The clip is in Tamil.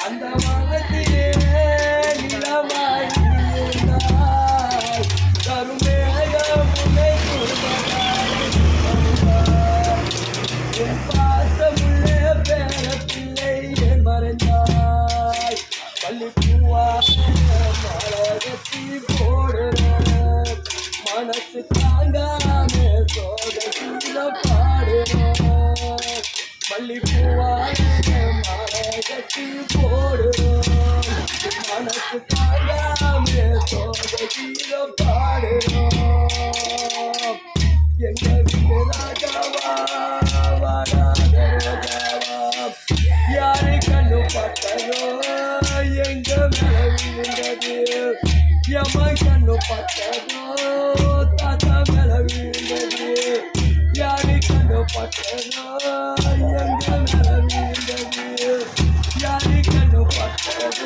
அந்த வானத்திலே நிலமாய் கருமேகம் உன்னை என் பாசமுள்ள பேரப்பிள்ளை என் மறைந்தாய் பள்ளிப்பூவாக மலகத்தி போடுற மனசு தாங்காம சோதனை பாடுறோம் பள்ளிப்பூவாக மலகத்தி போடுறோம் மனசு தாங்காம சோதனை பாடுறோம் எங்க வீடு ராஜாவா வாடாத ராஜாவா யாரு கண்ணு பட்டதோ எங்க மேல விழுந்தது எம்மன் கண்ணு பட்டதோ தாத்தா மேல விழுந்தது யாரு கண்ணு பட்டதோ எங்க மேல விழுந்தது யாரு கண்ணு பட்டதோ